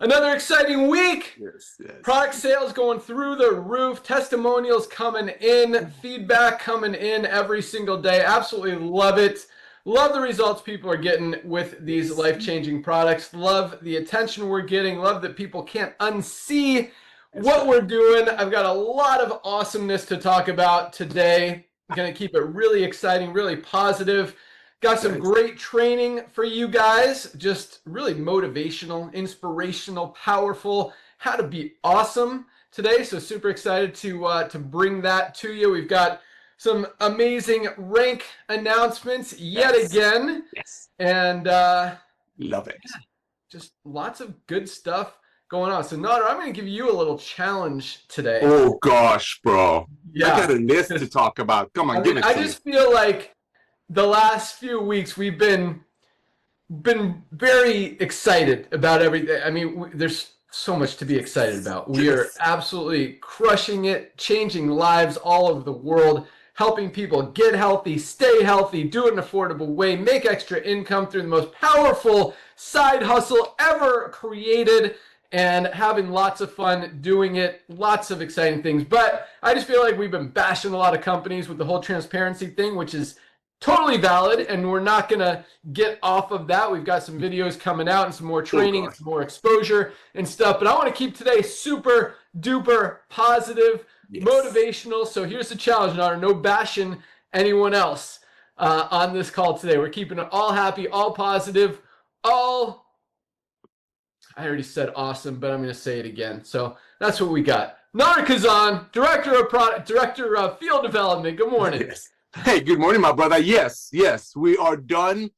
Another exciting week. Yes, yes. Product sales going through the roof, testimonials coming in, feedback coming in every single day. Absolutely love it. Love the results people are getting with these life-changing products. Love the attention we're getting. Love that people can't unsee what we're doing. I've got a lot of awesomeness to talk about today. I'm going to keep it really exciting, really positive. Got some great training for you guys, just really motivational, inspirational, powerful, how to be awesome today. So super excited to bring that to you. We've got some amazing rank announcements yet again. Yes. And love it. Yeah, just lots of good stuff going on. So Nader, I'm going to give you a little challenge today. Oh gosh, bro. Yeah. I got a list to talk about. Come on, give it to me. I just feel like the last few weeks we've been very excited about everything. I mean, there's so much to be excited about. We are absolutely crushing it, changing lives all over the world, helping people get healthy, stay healthy, do it in an affordable way, make extra income through the most powerful side hustle ever created, and having lots of fun doing it, lots of exciting things. But I just feel like we've been bashing a lot of companies with the whole transparency thing, which is totally valid, and we're not going to get off of that. We've got some videos coming out and some more training and some more exposure and stuff. But I want to keep today super duper positive, motivational. So here's the challenge, Nader. No bashing anyone else on this call today. We're keeping it all happy, all positive, all... I already said awesome, but I'm going to say it again. So that's what we got. Nader Kazan, Director of Field Development. Good morning. Yes. Hey, good morning, my brother. Yes, we are done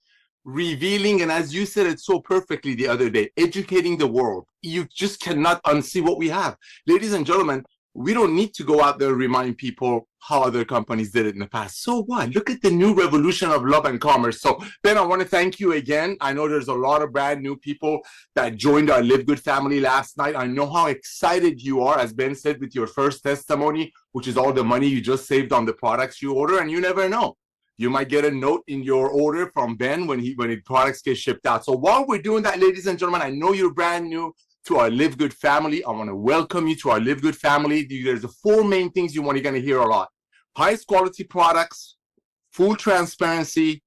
revealing, and as you said it so perfectly the other day, educating the world. You just cannot unsee what we have. Ladies and gentlemen, we don't need to go out there and remind people how other companies did it in the past. So what? Look at the new revolution of love and commerce. So Ben, I want to thank you again. I know there's a lot of brand new people that joined our LiveGood family last night. I know how excited you are, as Ben said, with your first testimony, which is all the money you just saved on the products you order. And you never know, you might get a note in your order from Ben when the products get shipped out. So while we're doing that, ladies and gentlemen, I know you're brand new to our LiveGood family. I want to welcome you to our LiveGood family. There's the four main things you're going to hear a lot. Highest quality products, full transparency,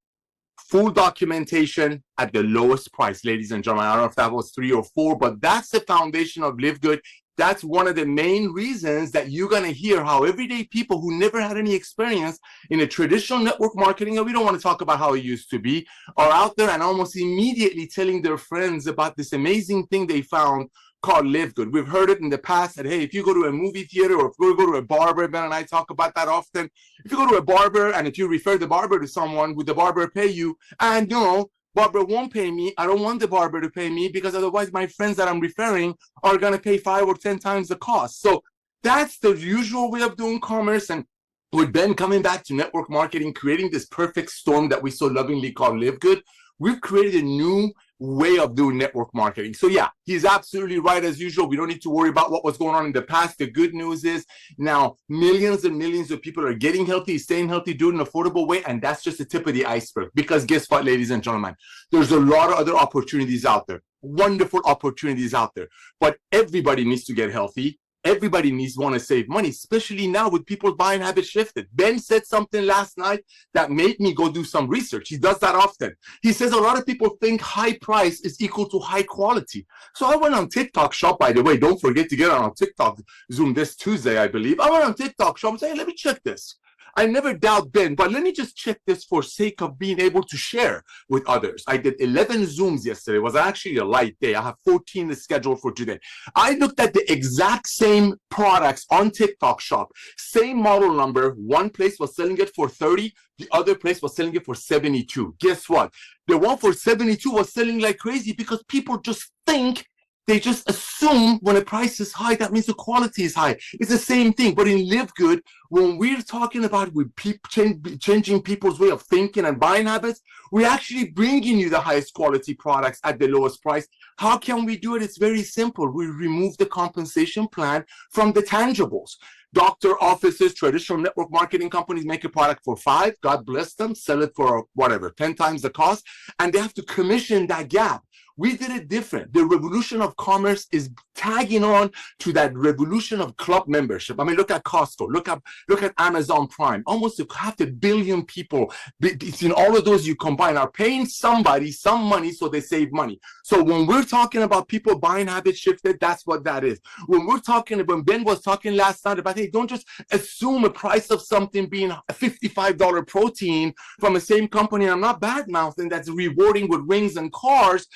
full documentation at the lowest price, ladies and gentlemen. I don't know if that was 3 or 4, but that's the foundation of LiveGood. That's one of the main reasons that you're going to hear how everyday people who never had any experience in a traditional network marketing, and we don't want to talk about how it used to be, are out there and almost immediately telling their friends about this amazing thing they found called LiveGood. We've heard it in the past that, hey, if you go to a movie theater or if you go to a barber, Ben and I talk about that often. If you go to a barber and if you refer the barber to someone, would the barber pay you? And no, barber won't pay me. I don't want the barber to pay me because otherwise my friends that I'm referring are going to pay 5 or 10 times the cost. So that's the usual way of doing commerce. And with Ben coming back to network marketing, creating this perfect storm that we so lovingly call LiveGood, we've created a new way of doing network marketing. So yeah, he's absolutely right as usual. We don't need to worry about what was going on in the past. The good news is now millions and millions of people are getting healthy, staying healthy, doing an affordable way. And that's just the tip of the iceberg. Because guess what, ladies and gentlemen, there's a lot of other opportunities out there, wonderful opportunities out there, but everybody needs to get healthy. Everybody needs to want to save money, especially now with people's buying habits shifted. Ben said something last night that made me go do some research. He does that often. He says a lot of people think high price is equal to high quality. So I went on TikTok Shop, by the way. Don't forget to get on TikTok Zoom this Tuesday, I believe. I went on TikTok Shop and said, hey, let me check this. I never doubt Ben, but let me just check this for sake of being able to share with others. I did 11 Zooms yesterday. It was actually a light day. I have 14 scheduled for today. I looked at the exact same products on TikTok Shop, same model number. One place was selling it for 30. The other place was selling it for 72. Guess what? The one for 72 was selling like crazy because people just think, they just assume when a price is high, that means the quality is high. It's the same thing. But in LiveGood, when we're talking about with changing people's way of thinking and buying habits, we're actually bringing you the highest quality products at the lowest price. How can we do it? It's very simple. We remove the compensation plan from the tangibles. Doctor offices, traditional network marketing companies make a product for 5, God bless them, sell it for whatever, 10 times the cost, and they have to commission that gap. We did it different. The revolution of commerce is tagging on to that revolution of club membership. I mean, look at Costco, look at Amazon Prime. Almost 500 million people, between all of those you combine, are paying somebody some money so they save money. So when we're talking about people buying habit shifted, that's what that is. When we're talking about, Ben was talking last night about, hey, don't just assume a price of something being a $55 protein from the same company. I'm not bad mouthing that's rewarding with rings and cars.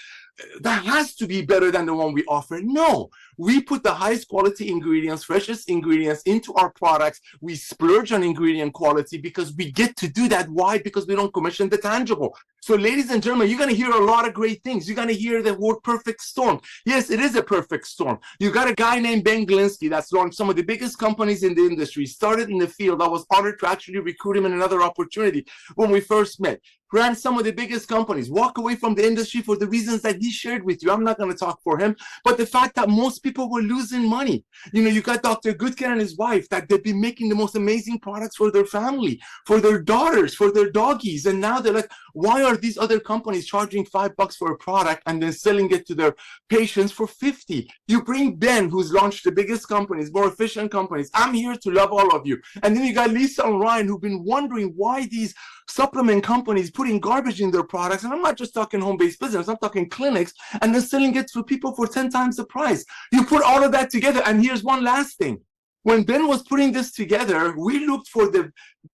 That has to be better than the one we offer. No, we put the highest quality ingredients, freshest ingredients into our products. We splurge on ingredient quality because we get to do that. Why? Because we don't commission the tangible. So ladies and gentlemen, you're going to hear a lot of great things. You're going to hear the word perfect storm. Yes, it is a perfect storm. You got a guy named Ben Glinsky that's launched some of the biggest companies in the industry, started in the field. I was honored to actually recruit him in another opportunity when we first met. Ran some of the biggest companies, walk away from the industry for the reasons that he shared with you. I'm not going to talk for him, but the fact that most people were losing money. You know, you got Dr. Goodcare and his wife that they've been making the most amazing products for their family, for their daughters, for their doggies. And now they're like, why are these other companies charging $5 for a product and then selling it to their patients for 50? You bring Ben, who's launched the biggest companies, more efficient companies. I'm here to love all of you. And then you got Lisa and Ryan, who've been wondering why these supplement companies putting garbage in their products. And I'm not just talking home-based business, I'm talking clinics, and then selling it to people for 10 times the price. You put all of that together, and here's one last thing. When Ben was putting this together, we looked for the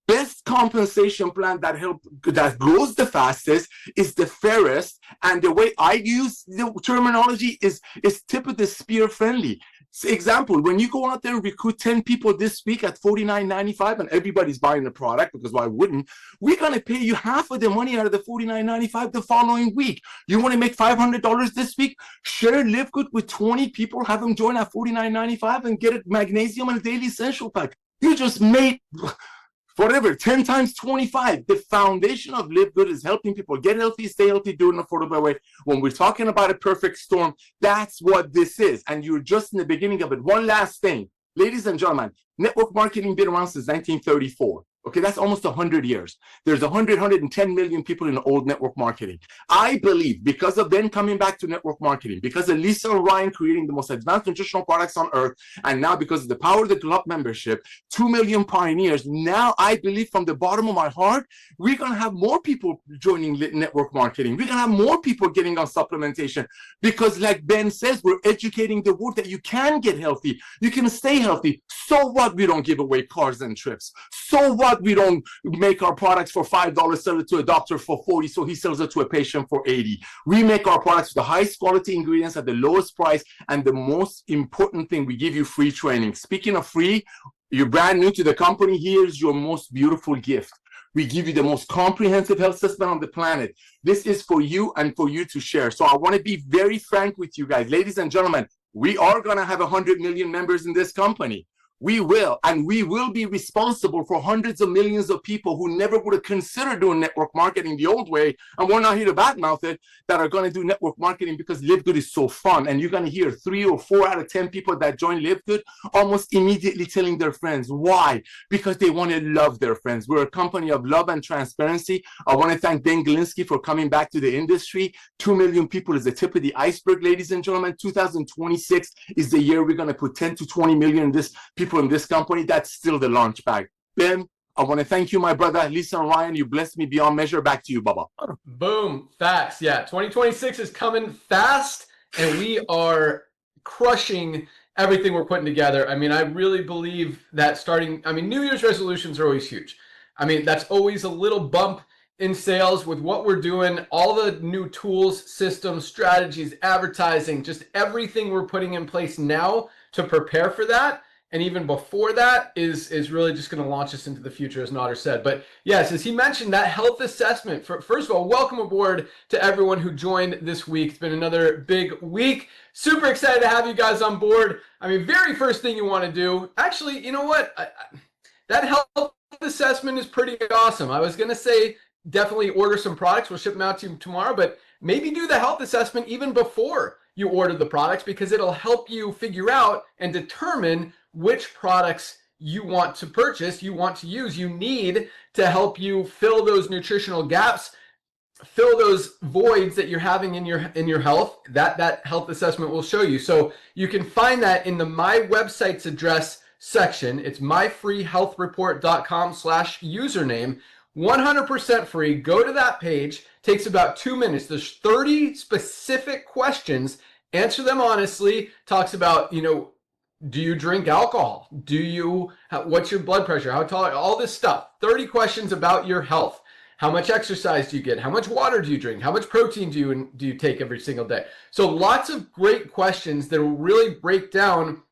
best compensation plan that grows the fastest, is the fairest, and the way I use the terminology is tip of the spear friendly. Example, when you go out there and recruit 10 people this week at $49.95 and everybody's buying the product, because why wouldn't, we're going to pay you half of the money out of the $49.95 the following week. You want to make $500 this week? Share LiveGood with 20 people, have them join at $49.95 and get a magnesium and a daily essential pack. You just made whatever, 10 times 25. The foundation of LiveGood is helping people get healthy, stay healthy, do it in an affordable way. When we're talking about a perfect storm, that's what this is. And you're just in the beginning of it. One last thing, ladies and gentlemen, network marketing been around since 1934. Okay, that's almost 100 years. There's 110 million people in old network marketing. I believe because of them coming back to network marketing, because of Lisa and Ryan creating the most advanced nutritional products on earth, and now because of the power of the club membership, 2 million pioneers, now I believe from the bottom of my heart, we're going to have more people joining network marketing. We're going to have more people getting on supplementation because like Ben says, we're educating the world that you can get healthy. You can stay healthy. So what we don't give away cars and trips? So what we don't make our products for $5, sell it to a doctor for 40, so he sells it to a patient for 80. We make our products with the highest quality ingredients at the lowest price, and the most important thing, we give you free training. Speaking of free, you're brand new to the company, here's your most beautiful gift. We give you the most comprehensive health assessment on the planet. This is for you and for you to share. So I want to be very frank with you guys. Ladies and gentlemen, we are going to have 100 million members in this company. We will, and we will be responsible for hundreds of millions of people who never would have considered doing network marketing the old way, and we're not here to badmouth it, that are going to do network marketing because LiveGood is so fun. And you're going to hear 3 or 4 out of 10 people that join LiveGood almost immediately telling their friends. Why? Because they want to love their friends. We're a company of love and transparency. I want to thank Ben Glinsky for coming back to the industry. 2 million people is the tip of the iceberg, ladies and gentlemen. 2026 is the year we're going to put 10 to 20 million people in this company. That's still the launch pad. Ben, I want to thank you, my brother. Lisa and Ryan, you blessed me beyond measure. Back to you, Baba. Boom. Facts. Yeah. 2026 is coming fast, and we are crushing everything we're putting together. I mean, I really believe that New Year's resolutions are always huge. I mean, that's always a little bump in sales with what we're doing, all the new tools, systems, strategies, advertising, just everything we're putting in place now to prepare for that. And even before that is really just going to launch us into the future, as Nader said. But yes, as he mentioned, that health assessment. First of all, welcome aboard to everyone who joined this week. It's been another big week. Super excited to have you guys on board. I mean, very first thing you want to do, actually, you know what? That health assessment is pretty awesome. I was going to say definitely order some products. We'll ship them out to you tomorrow, but maybe do the health assessment even before you order the products, because it'll help you figure out and determine which products you want to purchase, you want to use, you need to help you fill those nutritional gaps fill those voids that you're having in your health, that health assessment will show you. So you can find that in the My Website's address section. It's myfreehealthreport.com/username. 100% free. Go to that page. Takes about 2 minutes. There's 30 specific questions. Answer them honestly. Talks about, do you drink alcohol? What's your blood pressure? How tall? All this stuff. 30 questions about your health. How much exercise do you get? How much water do you drink? How much protein do you take every single day? So lots of great questions that will really break down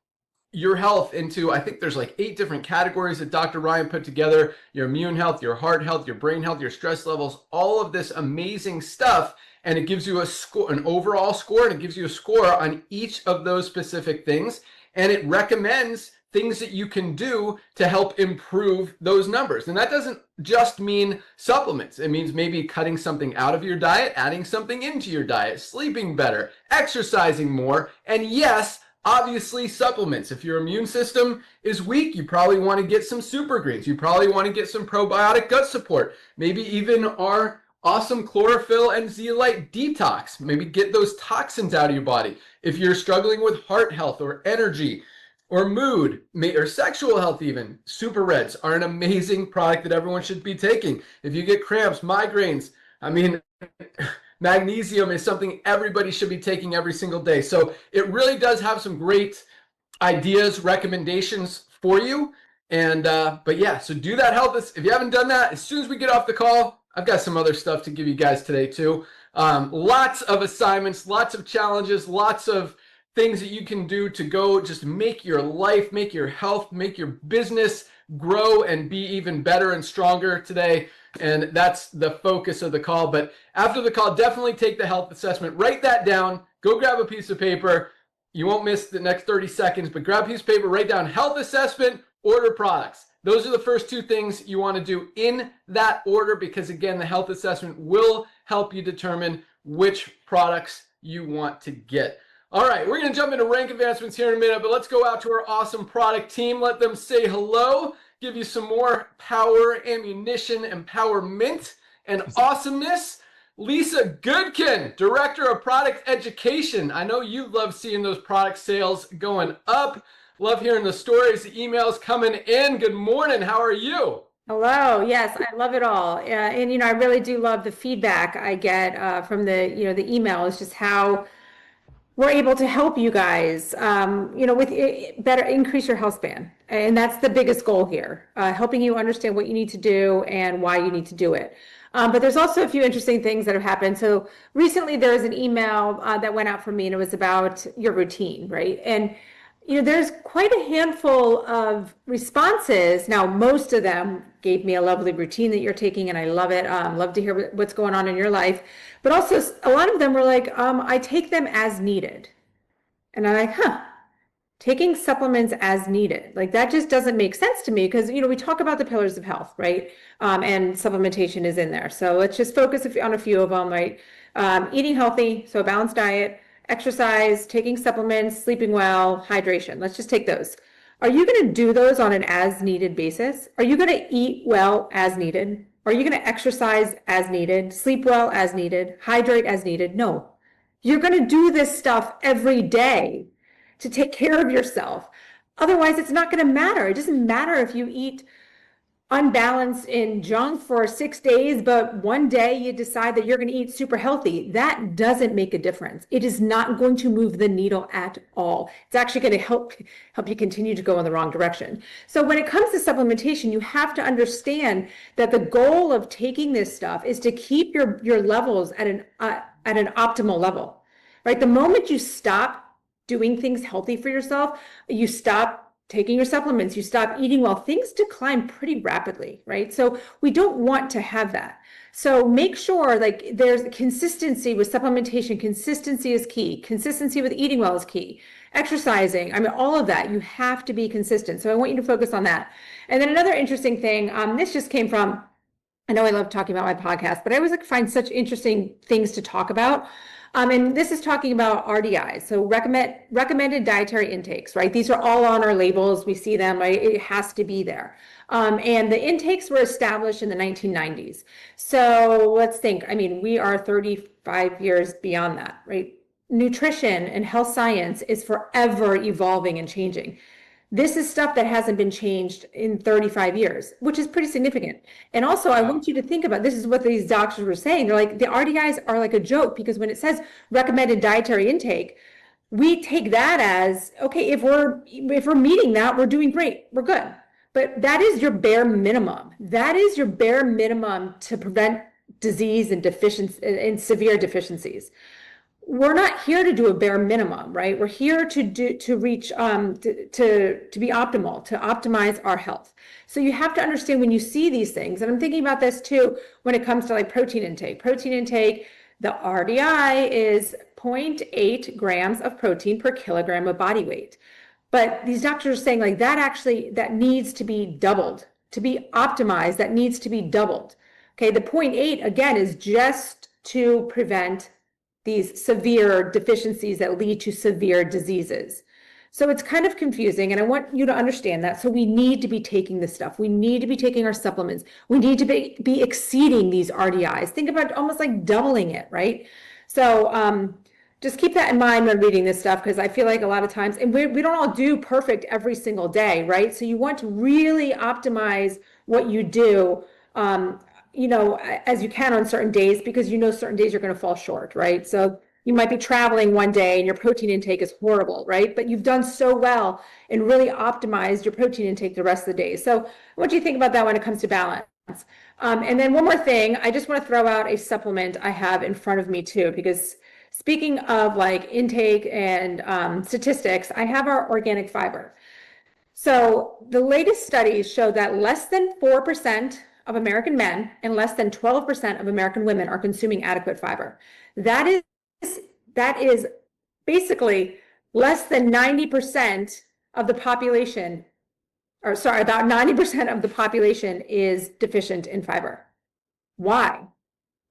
your health into, I think there's like 8 different categories that Dr. Ryan put together: your immune health, your heart health, your brain health, your stress levels, all of this amazing stuff. And it gives you a score, an overall score, and it gives you a score on each of those specific things. And it recommends things that you can do to help improve those numbers. And that doesn't just mean supplements. It means maybe cutting something out of your diet, adding something into your diet, sleeping better, exercising more, and yes, obviously supplements. If your immune system is weak, you probably want to get some super greens. You probably want to get some probiotic gut support. Maybe even our awesome chlorophyll and zeolite detox. Maybe get those toxins out of your body. If you're struggling with heart health or energy or mood or sexual health even, Super Reds are an amazing product that everyone should be taking. If you get cramps, migraines, magnesium is something everybody should be taking every single day. So it really does have some great ideas, recommendations for you. But yeah, so do that health. If you haven't done that, as soon as we get off the call, I've got some other stuff to give you guys today too. Lots of assignments, lots of challenges, lots of things that you can do to go just make your life, make your health, make your business grow and be even better and stronger today. And that's the focus of the call. But after the call, definitely take the health assessment, write that down, go grab a piece of paper. You won't miss the next 30 seconds, but grab a piece of paper, write down health assessment, order products. Those are the first 2 things you want to do in that order, because again, the health assessment will help you determine which products you want to get. All right, we're going to jump into rank advancements here in a minute, but let's go out to our awesome product team. Let them say hello, give you some more power, ammunition, empowerment, and awesomeness. Lisa Goodkin, Director of Product Education. I know you love seeing those product sales going up. Love hearing the stories, the emails coming in. Good morning. How are you? Hello. Yes, I love it all. And I really do love the feedback I get from the emails, just how we're able to help you guys, with better increase your health span. And that's the biggest goal here, helping you understand what you need to do and why you need to do it. But there's also a few interesting things that have happened. So recently there was an email that went out from me, and it was about your routine, right? And there's quite a handful of responses. Now, most of them gave me a lovely routine that you're taking, and I love it. Love to hear what's going on in your life. But also, a lot of them were like, I take them as needed. And I'm like, taking supplements as needed. Like, that just doesn't make sense to me, because, we talk about the pillars of health, right? And supplementation is in there. So let's just focus on a few of them, right? Eating healthy, so a balanced diet, exercise, taking supplements, sleeping well, hydration. Let's just take those. Are you going to do those on an as needed basis? Are you going to eat well as needed? Are you going to exercise as needed, sleep well as needed, hydrate as needed? No. You're going to do this stuff every day to take care of yourself. Otherwise, it's not going to matter. It doesn't matter if you eat unbalanced in junk for 6 days, but one day you decide that you're going to eat super healthy. That doesn't make a difference. It is not going to move the needle at all. It's actually going to help you continue to go in the wrong direction. So when it comes to supplementation, you have to understand that the goal of taking this stuff is to keep your levels at an optimal level, right? The moment you stop doing things healthy for yourself, you stop taking your supplements, you stop eating well, things decline pretty rapidly, right? So we don't want to have that. So make sure there's consistency with supplementation. Consistency is key. Consistency with eating well is key. Exercising, all of that, you have to be consistent. So I want you to focus on that. And then another interesting thing, this just came from, I know I love talking about my podcast, but I always find such interesting things to talk about. And this is talking about RDIs, so recommended dietary intakes, right? These are all on our labels. We see them, right? It has to be there. And the intakes were established in the 1990s. So let's think, I mean, we are 35 years beyond that, right? Nutrition and health science is forever evolving and changing. This is stuff that hasn't been changed in 35 years, which is pretty significant. And also, I want you to think about, this is what these doctors were saying. They're like, the RDIs are like a joke, because when it says recommended dietary intake, we take that as, okay, if we're meeting that, we're doing great, we're good. But that is your bare minimum. That is your bare minimum to prevent disease and severe deficiencies. We're not here to do a bare minimum, right? We're here to reach to be optimal, to optimize our health. So you have to understand when you see these things, and I'm thinking about this too when it comes to like protein intake. Protein intake, the RDI is 0.8 grams of protein per kilogram of body weight. But these doctors are saying like that needs to be doubled. To be optimized, that needs to be doubled. Okay, the 0.8 again is just to prevent these severe deficiencies that lead to severe diseases. So it's kind of confusing, and I want you to understand that. So we need to be taking this stuff. We need to be taking our supplements. We need to be exceeding these RDIs. Think about almost like doubling it, right? So just keep that in mind when reading this stuff, because I feel like a lot of times, and we don't all do perfect every single day, right? So you want to really optimize what you do, as you can on certain days, because certain days you're going to fall short, right? So you might be traveling one day and your protein intake is horrible, right? But you've done so well and really optimized your protein intake the rest of the day. So what do you think about that when it comes to balance? And then one more thing, I just want to throw out a supplement I have in front of me too, because speaking of like intake and statistics, I have our organic fiber. So the latest studies show that less than 4% of American men and less than 12% of American women are consuming adequate fiber. That is basically less than 90% of the population, or sorry, about 90% of the population is deficient in fiber. Why?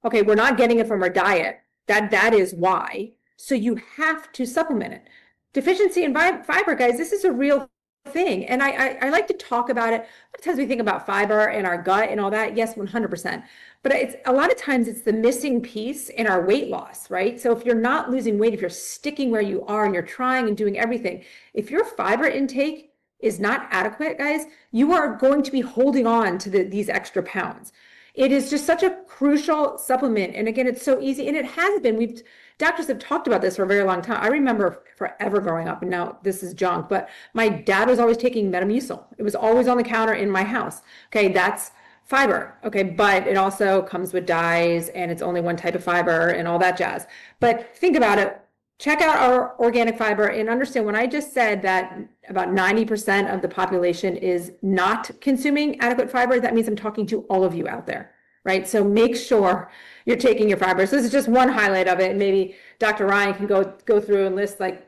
Okay, we're not getting it from our diet. That is why. So you have to supplement it. Deficiency in fiber, guys, this is a real thing. And I like to talk about it. Sometimes we think about fiber and our gut and all that. Yes, 100%. But it's a lot of times it's the missing piece in our weight loss, right? So if you're not losing weight, if you're sticking where you are and you're trying and doing everything, if your fiber intake is not adequate, guys, you are going to be holding on to these extra pounds. It is just such a crucial supplement. And again, it's so easy. And it has been, doctors have talked about this for a very long time. I remember forever growing up, and now this is junk, but my dad was always taking Metamucil. It was always on the counter in my house. Okay, that's fiber. Okay, but it also comes with dyes, and it's only one type of fiber and all that jazz. But think about it. Check out our organic fiber and understand when I just said that about 90% of the population is not consuming adequate fiber, that means I'm talking to all of you out there, right? So make sure you're taking your fiber. So this is just one highlight of it. And maybe Dr. Ryan can go through and list like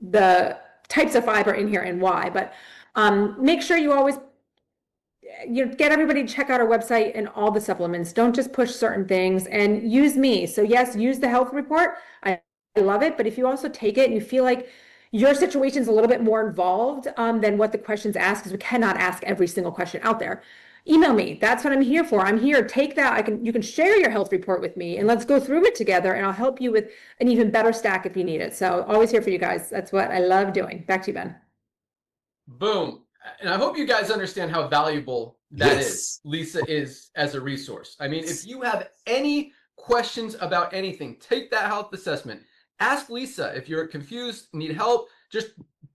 the types of fiber in here and why. But make sure you always get everybody to check out our website and all the supplements. Don't just push certain things, and use me. So yes, use the health report. I love it. But if you also take it and you feel like your situation is a little bit more involved than what the questions ask, because we cannot ask every single question out there, email me. That's what I'm here for. I'm here. Take that. You can share your health report with me, and let's go through it together, and I'll help you with an even better stack if you need it. So always here for you guys. That's what I love doing. Back to you, Ben. Boom. And I hope you guys understand how valuable that is. Lisa is as a resource. I mean, if you have any questions about anything, take that health assessment. Ask Lisa. If you're confused, need help, just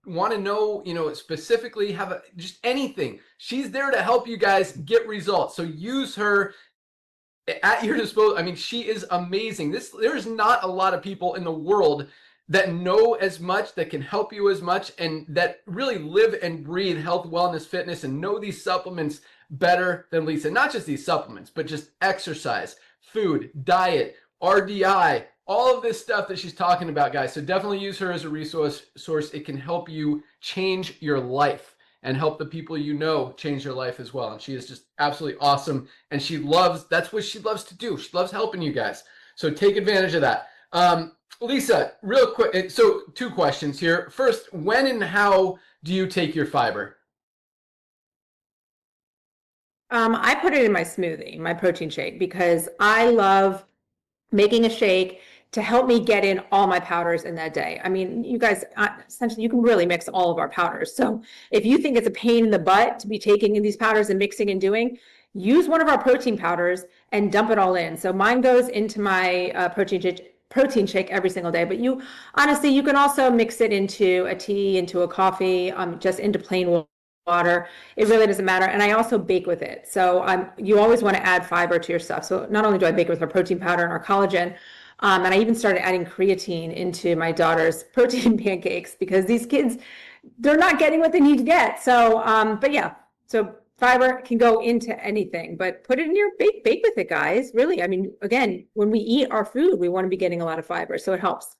want to know, specifically just anything. She's there to help you guys get results. So use her at your disposal. I mean, she is amazing. There's not a lot of people in the world that know as much, that can help you as much, and that really live and breathe health, wellness, fitness, and know these supplements better than Lisa. Not just these supplements, but just exercise, food, diet, RDI, all of this stuff that she's talking about, guys. So definitely use her as a resource. It can help you change your life and help the people you know change their life as well. And she is just absolutely awesome. And that's what she loves to do. She loves helping you guys. So take advantage of that. Lisa, real quick. So 2 questions here. First, when and how do you take your fiber? I put it in my smoothie, my protein shake, because I love making a shake to help me get in all my powders in that day. I mean, you guys, essentially, you can really mix all of our powders. So if you think it's a pain in the butt to be taking in these powders and mixing and doing, use one of our protein powders and dump it all in. So mine goes into my protein shake every single day. But you, honestly, you can also mix it into a tea, into a coffee, just into plain water. It really doesn't matter. And I also bake with it. So you always want to add fiber to your stuff. So not only do I bake with our protein powder and our collagen, and I even started adding creatine into my daughter's protein pancakes because these kids, they're not getting what they need to get. So, but yeah, so fiber can go into anything, but put it in your bake with it, guys. Really, I mean, again, when we eat our food, we want to be getting a lot of fiber, so it helps.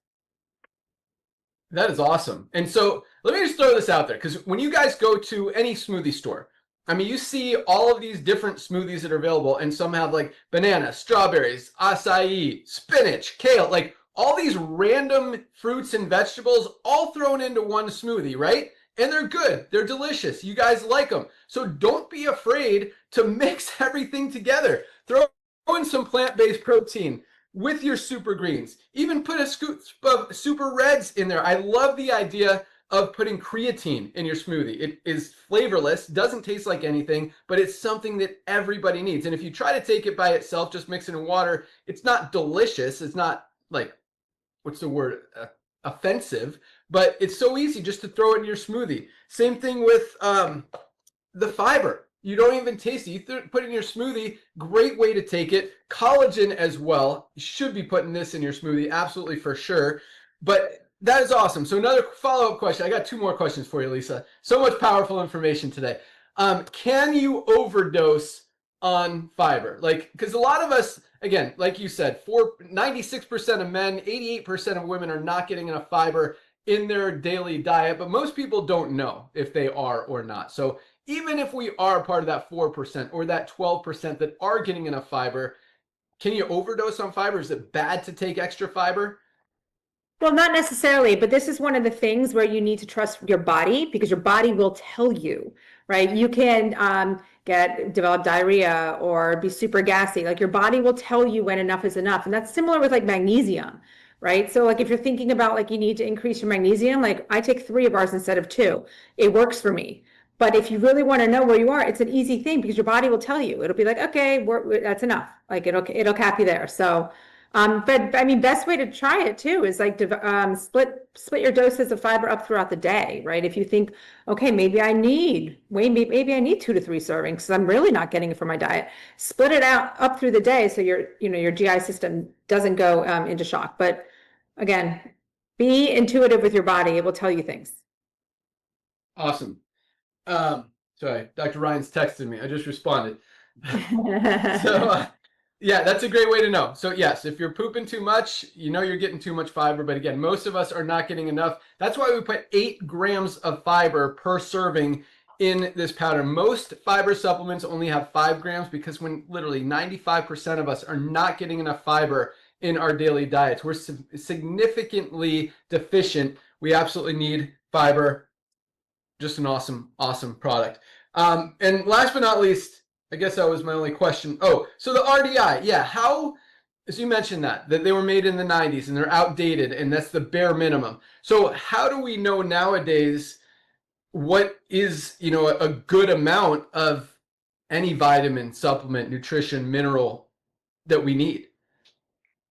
That is awesome. And so let me just throw this out there, because when you guys go to any smoothie store, I mean, you see all of these different smoothies that are available, and some have like banana, strawberries, acai, spinach, kale, like all these random fruits and vegetables all thrown into one smoothie, right? And they're good. They're delicious. You guys like them. So don't be afraid to mix everything together. Throw in some plant-based protein with your super greens. Even put a scoop of super reds in there. I love the idea of putting creatine in your smoothie. It is flavorless, doesn't taste like anything, but it's something that everybody needs. And if you try to take it by itself, just mix it in water, it's not delicious. It's not like, what's the word? Offensive, but it's so easy just to throw it in your smoothie. Same thing with the fiber. You don't even taste it. You put it in your smoothie. Great way to take it. Collagen as well. You should be putting this in your smoothie, absolutely for sure. But that is awesome. So another follow-up question. I got 2 more questions for you, Lisa. So much powerful information today. Can you overdose on fiber? Like, because a lot of us, again, like you said, 96% of men, 88% of women are not getting enough fiber in their daily diet, but most people don't know if they are or not. So even if we are part of that 4% or that 12% that are getting enough fiber, can you overdose on fiber? Is it bad to take extra fiber? Well, not necessarily, but this is one of the things where you need to trust your body because your body will tell you, right? You can develop diarrhea or be super gassy. Like your body will tell you when enough is enough. And that's similar with like magnesium, right? So like if you're thinking about like you need to increase your magnesium, like I take 3 of ours instead of 2. It works for me. But if you really want to know where you are, it's an easy thing because your body will tell you. It'll be like, okay, that's enough. Like it'll cap you there. So but I mean, best way to try it too is like split your doses of fiber up throughout the day, right? If you think, okay, maybe I need 2 to 3 servings because I'm really not getting it from my diet. Split it out up through the day so your GI system doesn't go into shock. But again, be intuitive with your body; it will tell you things. Awesome. Sorry, Dr. Ryan's texted me. I just responded. So, yeah, that's a great way to know. So yes, if you're pooping too much, you know you're getting too much fiber. But again, most of us are not getting enough. That's why we put 8 grams of fiber per serving in this powder. Most fiber supplements only have 5 grams because when literally 95% of us are not getting enough fiber in our daily diets, we're significantly deficient. We absolutely need fiber. Just an awesome, awesome product. And last but not least, I guess that was my only question. Oh, so the RDI, yeah, how, as you mentioned that they were made in the 90s and they're outdated and that's the bare minimum. So how do we know nowadays what is, a good amount of any vitamin, supplement, nutrition, mineral that we need?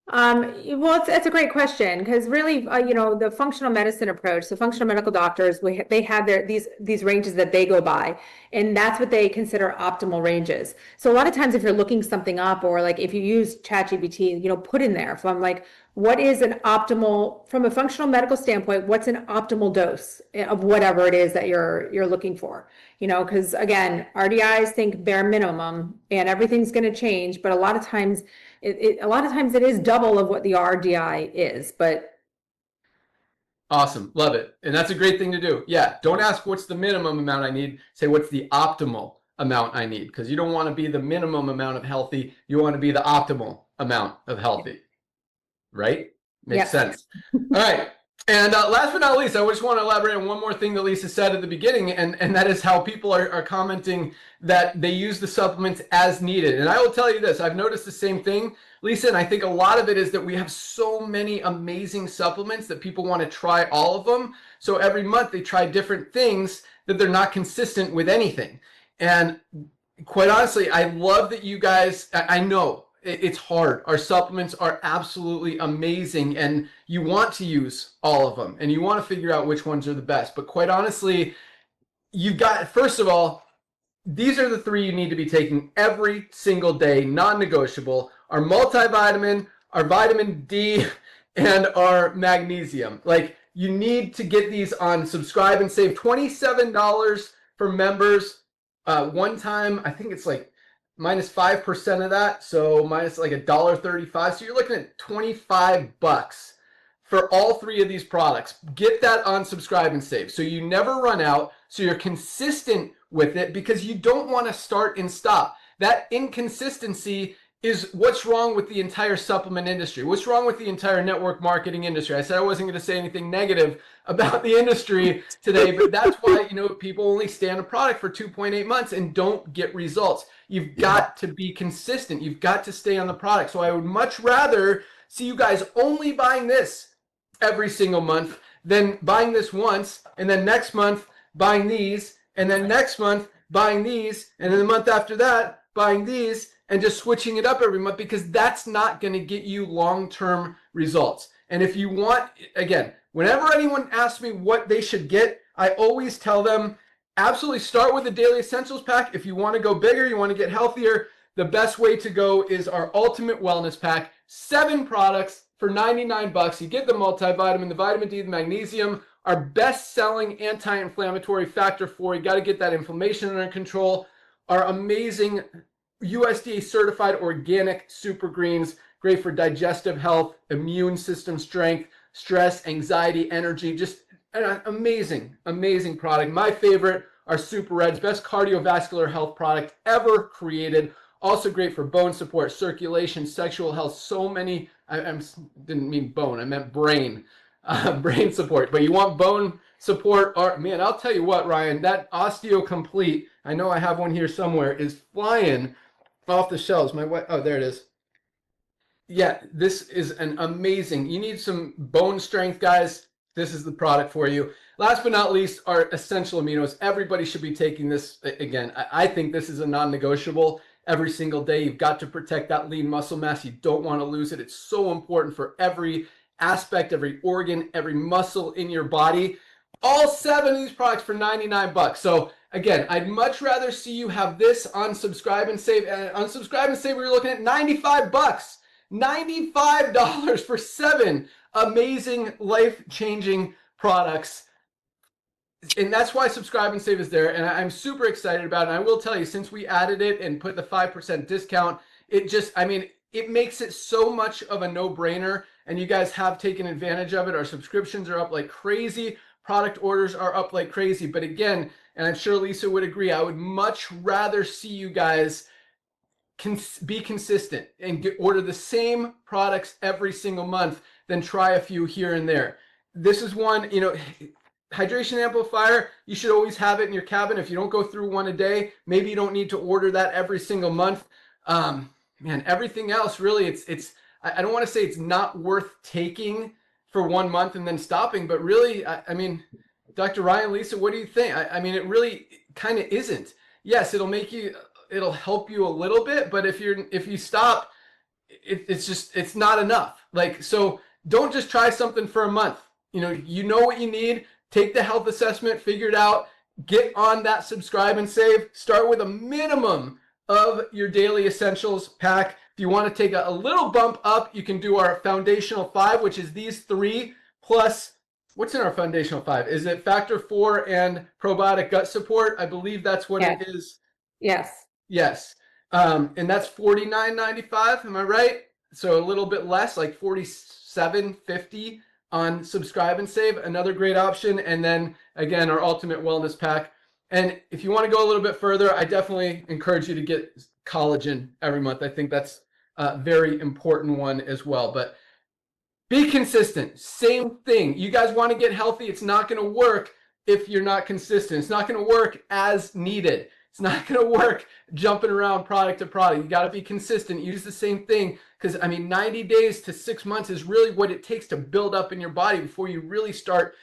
Well, it's a great question because really, the functional medicine approach, the functional medical doctors, they have these ranges that they go by, and that's what they consider optimal ranges. So a lot of times, if you're looking something up, or like if you use ChatGPT, put in there from like what is an optimal from a functional medical standpoint, what's an optimal dose of whatever it is that you're looking for. Because again, RDIs think bare minimum, and everything's going to change, but a lot of times it is double of what the RDI is, but Awesome. Love it. And that's a great thing to do. Yeah. Don't ask what's the minimum amount I need. Say what's the optimal amount I need, because you don't want to be the minimum amount of healthy. You want to be the optimal amount of healthy. Right? Makes sense. All right. And last but not least, I just want to elaborate on one more thing that Lisa said at the beginning, and that is how people are commenting that they use the supplements as needed. And I will tell you this, I've noticed the same thing, Lisa, and I think a lot of it is that we have so many amazing supplements that people want to try all of them. So every month they try different things that they're not consistent with anything. And quite honestly, I love that you guys, I know it's hard. Our supplements are absolutely amazing and you want to use all of them and you want to figure out which ones are the best. But quite honestly, you've got, first of all, these are the 3 you need to be taking every single day, non-negotiable. Our multivitamin, our vitamin D, and our magnesium. Like, you need to get these on Subscribe and Save. $27 for members. One time, I think it's like minus 5% of that, so minus like $1.35. So you're looking at $25 for all 3 of these products. Get that on Subscribe and Save so you never run out, so you're consistent with it, because you don't want to start and stop. That inconsistency is what's wrong with the entire supplement industry. What's wrong with the entire network marketing industry? I said I wasn't going to say anything negative about the industry today, but that's why, people only stay on a product for 2.8 months and don't get results. You've got to be consistent. You've got to stay on the product. So I would much rather see you guys only buying this every single month than buying this once and then next month buying these and then next month buying these and then the month after that buying these and just switching it up every month, because that's not going to get you long-term results. And if you want, again, whenever anyone asks me what they should get, I always tell them, absolutely start with the Daily Essentials Pack. If you want to go bigger, you want to get healthier, the best way to go is our Ultimate Wellness Pack. 7 products for $99. You get the multivitamin, the vitamin D, the magnesium, our best-selling anti-inflammatory Factor 4. You got to get that inflammation under control. Our amazing USDA certified organic super greens, great for digestive health, immune system strength, stress, anxiety, energy, just an amazing, amazing product. My favorite are Super Reds, best cardiovascular health product ever created. Also great for bone support, circulation, sexual health, so many, I didn't mean bone, I meant brain, brain support. But you want bone support, or man, I'll tell you what, Ryan, that Osteo Complete, I know I have one here somewhere, is flying off the shelves. Oh, there it is. Yeah, this is an amazing, you need some bone strength, guys. This is the product for you. Last but not least, our essential aminos. Everybody should be taking this. Again, I think this is a non-negotiable. Every single day, you've got to protect that lean muscle mass. You don't want to lose it. It's so important for every aspect, every organ, every muscle in your body. All 7 of these products for $99. So again, I'd much rather see you have this on Subscribe and Save. On Subscribe and Save, we're looking at $95. $95 for 7 amazing, life-changing products. And that's why Subscribe and Save is there. And I'm super excited about it. And I will tell you, since we added it and put the 5% discount, it just, it makes it so much of a no-brainer. And you guys have taken advantage of it. Our subscriptions are up like crazy. Product orders are up like crazy. But again, and I'm sure Lisa would agree, I would much rather see you guys be consistent and order the same products every single month than try a few here and there. This is one, hydration amplifier, you should always have it in your cabin. If you don't go through one a day, maybe you don't need to order that every single month. Man, everything else really, I don't want to say it's not worth taking for 1 month and then stopping, but really, Dr. Ryan, Lisa, what do you think? It really kind of isn't. Yes, it'll help you a little bit, but if you stop, it's not enough. So don't just try something for a month. You know what you need. Take the health assessment, figure it out, get on that Subscribe and Save. Start with a minimum of your Daily Essentials Pack. If you want to take a little bump up, you can do our Foundational 5, which is these 3 plus, what's in our Foundational 5? Is it Factor 4 and Probiotic Gut Support? I believe that's what it is. Yes. Yes. And that's $49.95. Am I right? So a little bit less, like $47.50 on Subscribe and Save. Another great option. And then again, our Ultimate Wellness Pack. And if you want to go a little bit further, I definitely encourage you to get collagen every month. I think that's a very important one as well. But Be consistent. Same thing. You guys want to get healthy. It's not going to work if you're not consistent. It's not going to work as needed. It's not going to work jumping around product to product. You got to be consistent. Use the same thing because, I mean, 90 days to 6 months is really what it takes to build up in your body before you really start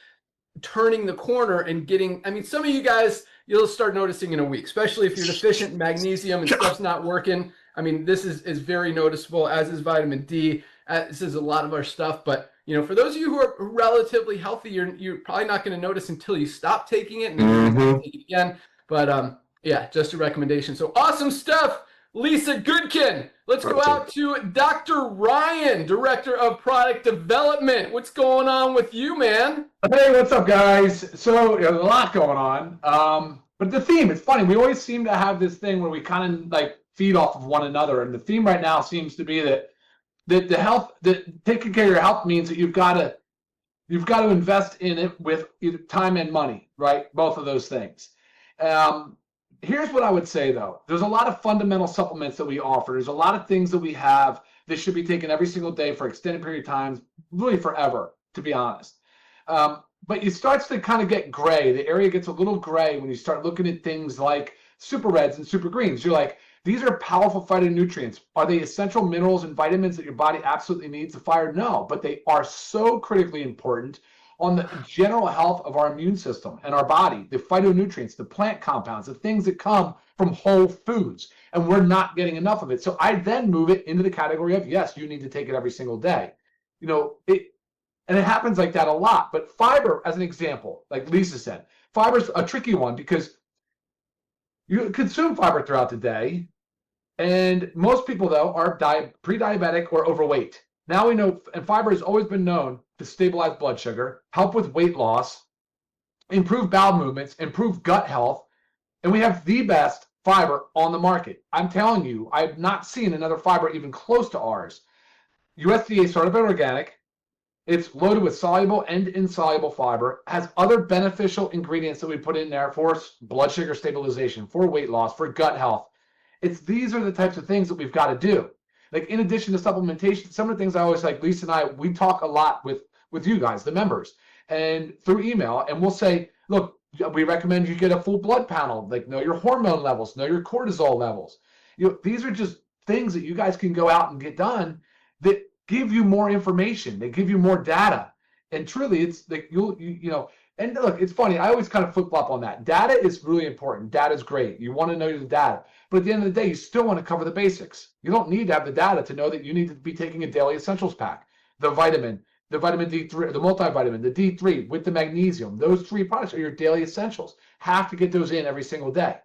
turning the corner and getting, I mean, some of you guys, you'll start noticing in a week, especially if you're deficient in magnesium and stuff's not working. I mean, this is very noticeable, as is vitamin D. This is a lot of our stuff, but you know, for those of you who are relatively healthy, you're probably not going to notice until you stop taking it and then you take it again. But yeah, just a recommendation. So awesome stuff, Lisa Goodkin. Let's go out to Dr. Ryan, Director of Product Development. What's going on with you, man? Hey, what's up, guys? So there's a lot going on. But the theme, it's funny. We always seem to have this thing where we kind of like feed off of one another. And the theme right now seems to be that the health, that taking care of your health means that you've got to invest in it with either time and money, right? Both of those things. Here's what I would say, though. There's a lot of fundamental supplements that we offer. There's a lot of things that we have that should be taken every single day for extended period of time, really forever, to be honest. But it starts to kind of get gray. The area gets a little gray when you start looking at things like super reds and super greens. You're like, these are powerful phytonutrients. Are they essential minerals and vitamins that your body absolutely needs to fire? No, but they are so critically important on the general health of our immune system and our body, the phytonutrients, the plant compounds, the things that come from whole foods, and we're not getting enough of it. So I then move it into the category of, yes, you need to take it every single day. You know, and it happens like that a lot. But fiber, as an example, like Lisa said, fiber's a tricky one because you consume fiber throughout the day, and most people, though, are pre-diabetic or overweight. Now we know, and fiber has always been known to stabilize blood sugar, help with weight loss, improve bowel movements, improve gut health, and we have the best fiber on the market. I'm telling you, I've not seen another fiber even close to ours. USDA certified organic. It's loaded with soluble and insoluble fiber, has other beneficial ingredients that we put in there for blood sugar stabilization, for weight loss, for gut health. These are the types of things that we've got to do. Like, in addition to supplementation, some of the things I always, like Lisa and I, we talk a lot with you guys, the members, and through email, and we'll say, look, we recommend you get a full blood panel, like know your hormone levels, know your cortisol levels. You know, these are just things that you guys can go out and get done that give you more information. They give you more data. And truly, it's like you know, and look, it's funny. I always kind of flip-flop on that. Data is really important. Data is great. You want to know the data. But at the end of the day, you still want to cover the basics. You don't need to have the data to know that you need to be taking a daily essentials pack. The vitamin D3, the multivitamin, the D3 with the magnesium. Those 3 products are your daily essentials. Have to get those in every single day.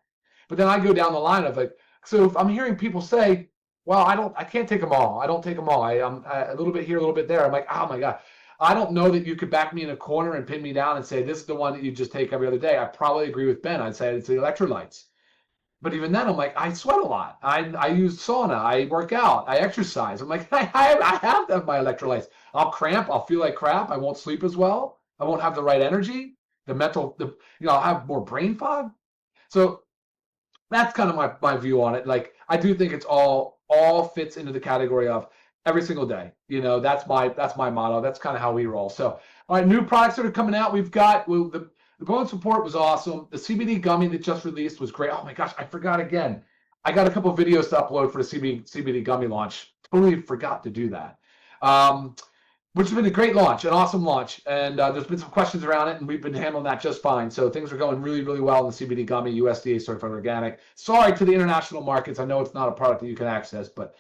But then I go down the line of like, so if I'm hearing people say, well, I can't take them all. I don't take them all. I'm a little bit here, a little bit there. I'm like, oh my God. I don't know that you could back me in a corner and pin me down and say, this is the one that you just take every other day. I probably agree with Ben. I'd say it's the electrolytes. But even then, I'm like, I sweat a lot. I use sauna. I work out. I exercise. I'm like, I have to have my electrolytes. I'll cramp. I'll feel like crap. I won't sleep as well. I won't have the right energy. I'll have more brain fog. So that's kind of my view on it. Like, I do think it's all fits into the category of every single day. You know, that's my motto. That's kind of how we roll. So, all right, new products that are coming out. We've got the bone support was awesome. The CBD gummy that just released was great. Oh my gosh, I forgot again. I got a couple of videos to upload for the CBD gummy launch. Totally forgot to do that. Which has been a great launch, an awesome launch. And there's been some questions around it, and we've been handling that just fine. So things are going really, really well in the CBD gummy, USDA certified organic. Sorry to the international markets. I know it's not a product that you can access, but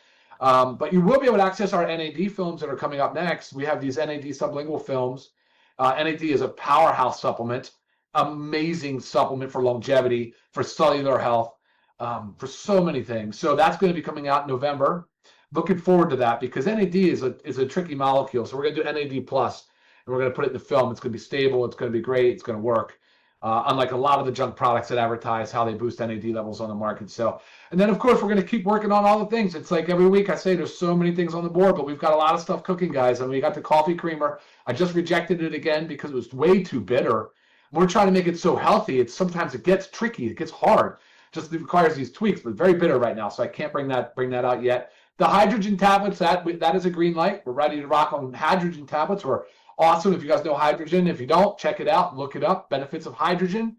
you will be able to access our NAD films that are coming up next. We have these NAD sublingual films. NAD is a powerhouse supplement, amazing supplement for longevity, for cellular health, for so many things. So that's going to be coming out in November. Looking forward to that because NAD is a tricky molecule. So we're going to do NAD plus, and we're going to put it in the film. It's going to be stable. It's going to be great. It's going to work. Unlike a lot of the junk products that advertise how they boost NAD levels on the market. So, and then of course we're going to keep working on all the things. It's like every week I say there's so many things on the board, but we've got a lot of stuff cooking, guys. And we got the coffee creamer. I just rejected it again because it was way too bitter. We're trying to make it so healthy. Sometimes it gets tricky. It gets hard. Just requires these tweaks, but very bitter right now. So I can't bring that out yet. The hydrogen tablets, that is a green light. We're ready to rock on hydrogen tablets. We're awesome. If you guys know hydrogen, if you don't, check it out, look it up. Benefits of hydrogen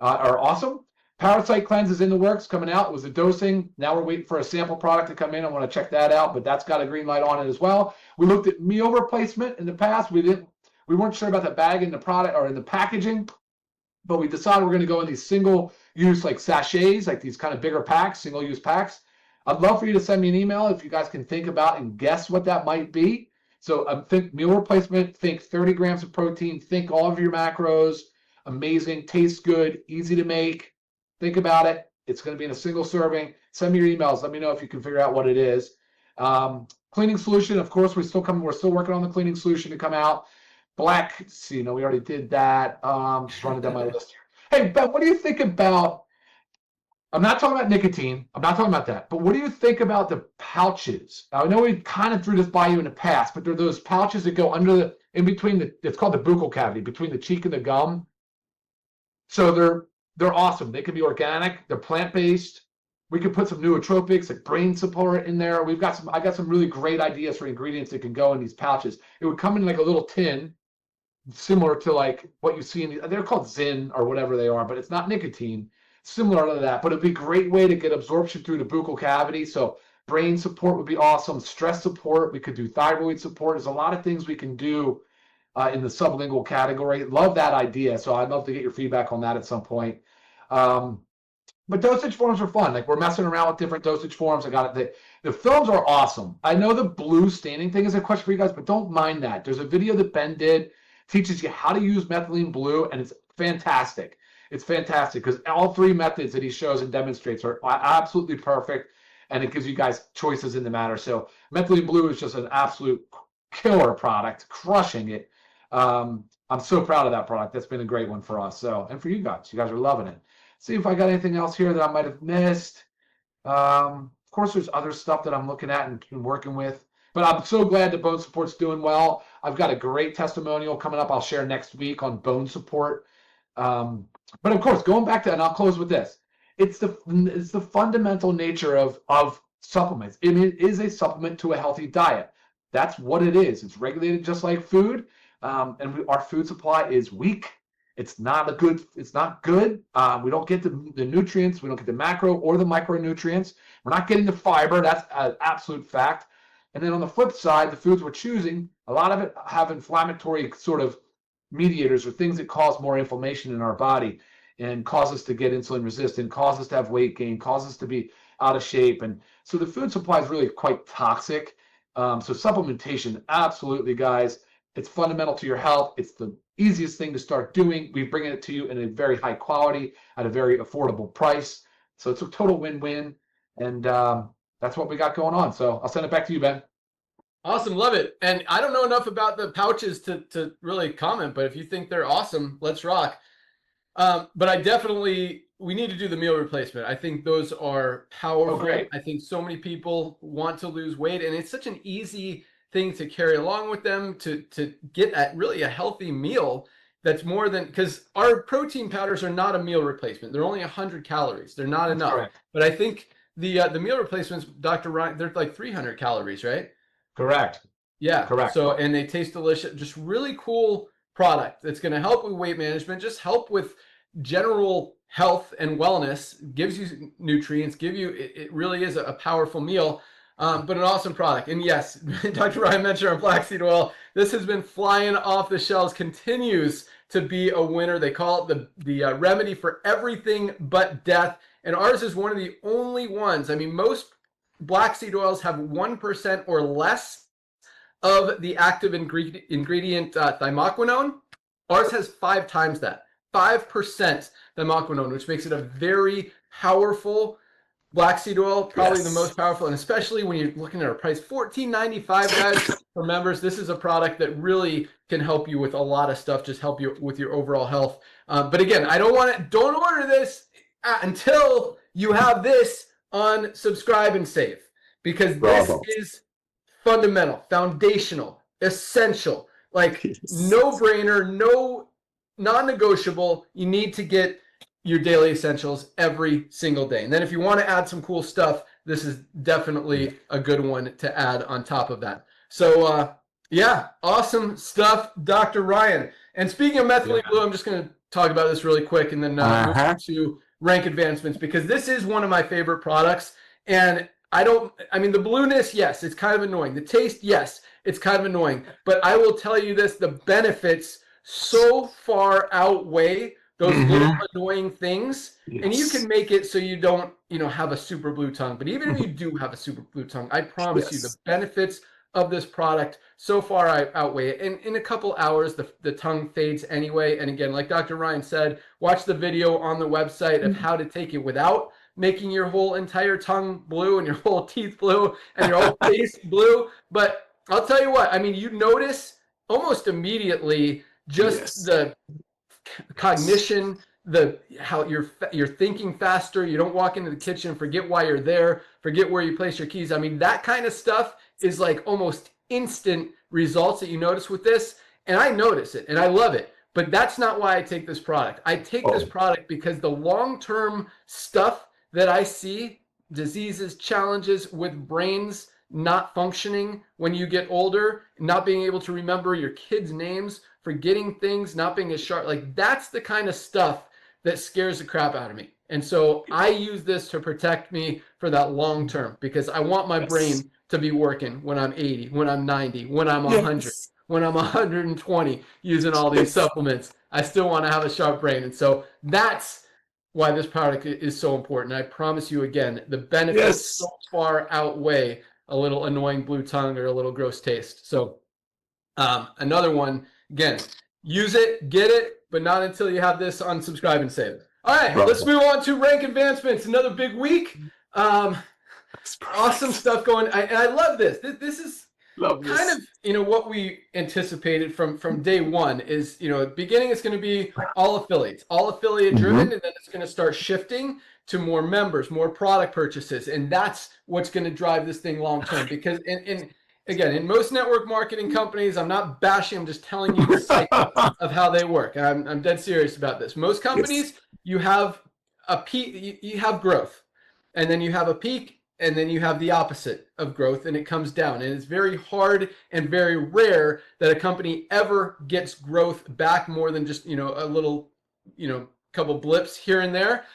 are awesome. Parasite cleanse is in the works, coming out. It was a dosing. Now we're waiting for a sample product to come in. I want to check that out, but that's got a green light on it as well. We looked at meal replacement in the past. We weren't sure about the bag in the product or in the packaging, but we decided we're going to go in these single-use like sachets, like these kind of bigger packs, single-use packs. I'd love for you to send me an email if you guys can think about and guess what that might be. So think meal replacement, think 30 grams of protein, think all of your macros, amazing, tastes good, easy to make. Think about it. It's going to be in a single serving. Send me your emails. Let me know if you can figure out what it is. Cleaning solution, of course, we're still working on the cleaning solution to come out. Black, we already did that. Just running down my list here. Hey, Ben, what do you think about, I'm not talking about nicotine. I'm not talking about that. But what do you think about the pouches? Now, I know we kind of threw this by you in the past, but they're those pouches that go in between it's called the buccal cavity, between the cheek and the gum. So they're awesome. They can be organic. They're plant-based. We could put some nootropics like brain support in there. I got some really great ideas for ingredients that can go in these pouches. It would come in like a little tin, similar to like what you see they're called Zyn or whatever they are, but it's not nicotine. Similar to that, but it'd be a great way to get absorption through the buccal cavity. So brain support would be awesome. Stress support. We could do thyroid support. There's a lot of things we can do in the sublingual category. Love that idea. So I'd love to get your feedback on that at some point. But dosage forms are fun. Like we're messing around with different dosage forms. I got it. The films are awesome. I know the blue staining thing is a question for you guys, but don't mind that. There's a video that Ben did, teaches you how to use methylene blue, and it's fantastic. It's fantastic because all 3 methods that he shows and demonstrates are absolutely perfect, and it gives you guys choices in the matter. So methylene blue is just an absolute killer product, crushing it. I'm so proud of that product. That's been a great one for us. So, and for you guys are loving it. See if I got anything else here that I might have missed. Of course, there's other stuff that I'm looking at and working with, but I'm so glad that Bone Support's doing well. I've got a great testimonial coming up. I'll share next week on Bone Support. But of course, going back to, and I'll close with this. It's the fundamental nature of supplements. It is a supplement to a healthy diet. That's what it is. It's regulated just like food. And our food supply is weak. It's not good. We don't get the nutrients. We don't get the macro or the micronutrients. We're not getting the fiber. That's an absolute fact. And then on the flip side, the foods we're choosing, a lot of it have inflammatory sort of mediators or things that cause more inflammation in our body and cause us to get insulin resistant, cause us to have weight gain, cause us to be out of shape. And so the food supply is really quite toxic. So supplementation, absolutely, guys. It's fundamental to your health. It's the easiest thing to start doing. We bring it to you in a very high quality at a very affordable price. So it's a total win-win. And that's what we got going on. So I'll send it back to you, Ben. Awesome. Love it. And I don't know enough about the pouches to really comment, but if you think they're awesome, let's rock. But we need to do the meal replacement. I think those are powerful. Oh, great. I think so many people want to lose weight, and it's such an easy thing to carry along with them to get at really a healthy meal that's more than, because our protein powders are not a meal replacement. They're only 100 calories. They're not enough. Correct. But I think the meal replacements, Dr. Ryan, they're like 300 calories, right? Correct. Yeah. Correct. So, and they taste delicious. Just really cool product that's going to help with weight management, just help with general health and wellness, gives you nutrients, it really is a powerful meal. But an awesome product. And yes, Dr. Ryan mentioned our flaxseed oil. This has been flying off the shelves, continues to be a winner. They call it the remedy for everything but death. And ours is one of the only ones. I mean, most black seed oils have 1% or less of the active ingredient thymoquinone. Ours has 5 times that, 5% thymoquinone, which makes it a very powerful black seed oil, probably the most powerful, and especially when you're looking at our price, $14.95, guys. For members, this is a product that really can help you with a lot of stuff, just help you with your overall health. But again, don't order this until you have this on subscribe and save, because this is fundamental, foundational, essential, like no-brainer, non-negotiable. You need to get your daily essentials every single day. And then if you want to add some cool stuff, this is definitely a good one to add on top of that. So yeah, awesome stuff, Dr. Ryan. And speaking of methylene blue, I'm just going to talk about this really quick and then move on to rank advancements, because this is one of my favorite products. And I mean, the blueness, yes, it's kind of annoying. The taste, yes, it's kind of annoying. But I will tell you this, the benefits so far outweigh those little annoying things. Yes. And you can make it so you don't, have a super blue tongue. But even if you do have a super blue tongue, I promise you the benefits of this product so far outweigh it. And in a couple hours, the tongue fades anyway. And again, like Dr. Ryan said, watch the video on the website of how to take it without making your whole entire tongue blue and your whole teeth blue and your whole face blue. But I'll tell you what, I mean, you notice almost immediately just the cognition, how you're thinking faster. You don't walk into the kitchen, forget why you're there, forget where you place your keys. I mean, that kind of stuff is like almost instant results that you notice with this. And I notice it and I love it. But that's not why I take this product. I take this product because the long-term stuff that I see, diseases, challenges with brains not functioning when you get older, not being able to remember your kids' names, forgetting things, not being as sharp, like that's the kind of stuff that scares the crap out of me. And so I use this to protect me for that long term, because I want my brain to be working when I'm 80, when I'm 90, when I'm 100, when I'm 120, using all these supplements. I still want to have a sharp brain. And so that's why this product is so important. I promise you again, the benefits so far outweigh a little annoying blue tongue or a little gross taste. So another one, again, use it, get it, but not until you have this on subscribe and save. All right, let's move on to rank advancements. Another big week. Awesome stuff going. And I love this. This is kind of, what we anticipated from day one is, at the beginning, it's going to be all affiliates, all affiliate driven, and then it's going to start shifting to more members, more product purchases. And that's what's going to drive this thing long term. Because again, in most network marketing companies, I'm not bashing, I'm just telling you the cycle of how they work. And I'm dead serious about this. Most companies, you have a peak, you have growth, and then you have a peak, and then you have the opposite of growth, and it comes down. And it's very hard and very rare that a company ever gets growth back more than just, a little, couple blips here and there.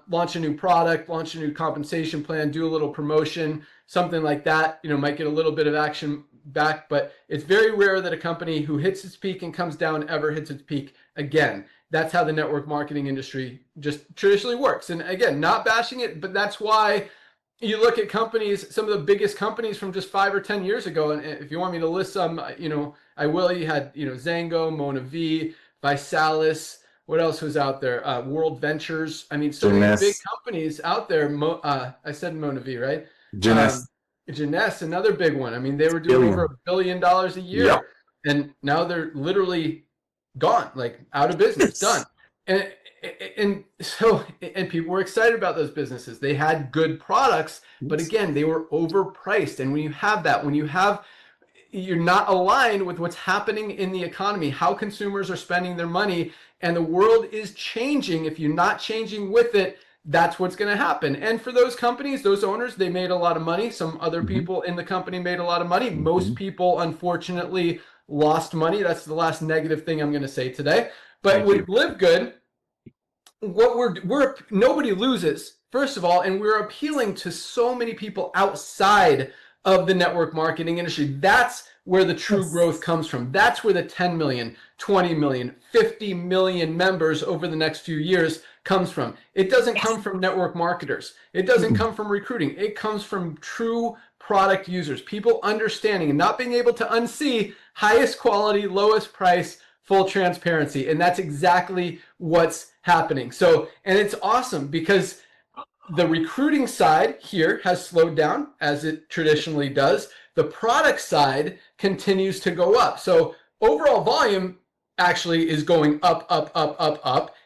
Launch a new product, launch a new compensation plan, do a little promotion, something like that, might get a little bit of action back, but it's very rare that a company who hits its peak and comes down ever hits its peak again. That's how the network marketing industry just traditionally works. And again, not bashing it, but that's why you look at companies, some of the biggest companies from just 5 or 10 years ago. And if you want me to list some, I will. You had, Zango, Mona V, Visalis. What else was out there? World Ventures. I mean, so many big companies out there. I said Mona V, right? Jeunesse, another big one. I mean, they were doing over $1 billion a year, and now they're literally gone, like out of business, done. And so people were excited about those businesses. They had good products, but again, they were overpriced. And when you have that, you're not aligned with what's happening in the economy, how consumers are spending their money, and the world is changing. If you're not changing with it, that's what's going to happen. And for those companies, those owners, they made a lot of money. Some other people in the company made a lot of money. Most people, unfortunately, lost money. That's the last negative thing I'm going to say today. But with LiveGood, what nobody loses, first of all, and we're appealing to so many people outside of the network marketing industry. That's where the true growth comes from. That's where the 10 million, 20 million, 50 million members over the next few years comes from. It doesn't come from network marketers. It doesn't come from recruiting. It comes from true product users, people understanding and not being able to unsee highest quality, lowest price, full transparency. And that's exactly what's happening. So, and it's awesome because the recruiting side here has slowed down as it traditionally does. The product side continues to go up. So overall volume actually is going up,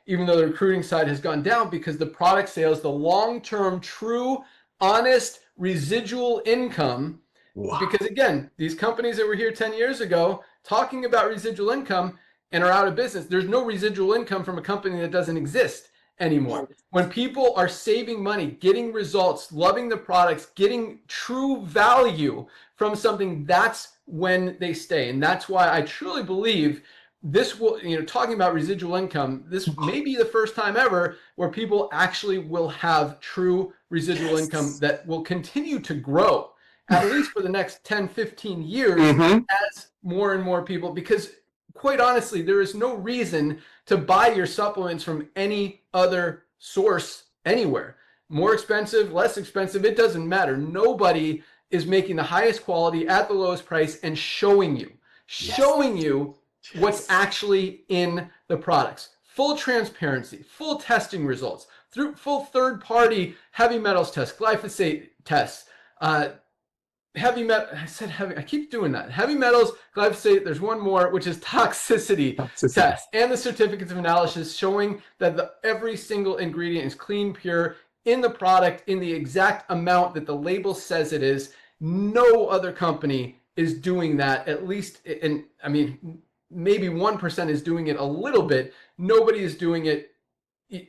even though the recruiting side has gone down because the product sales, the long-term, true, honest, residual income, because again, these companies that were here 10 years ago talking about residual income and are out of business, there's no residual income from a company that doesn't exist anymore. When people are saving money, getting results, loving the products, getting true value from something, that's when they stay. And that's why I truly believe this will, talking about residual income, this may be the first time ever where people actually will have true residual income that will continue to grow, at least for the next 10, 15 years, as more and more people, because quite honestly, there is no reason to buy your supplements from any other source anywhere. More expensive, less expensive, it doesn't matter. Nobody is making the highest quality at the lowest price and showing you what's actually in the products. Full transparency, full testing results, through full third-party heavy metals tests, glyphosate tests, heavy I keep doing that. Heavy metals, glyphosate, there's one more, which is toxicity test, and the certificates of analysis showing that every single ingredient is clean, pure, in the product, in the exact amount that the label says it is. No other company is doing that, at least, and I mean, maybe 1% is doing it a little bit. Nobody is doing it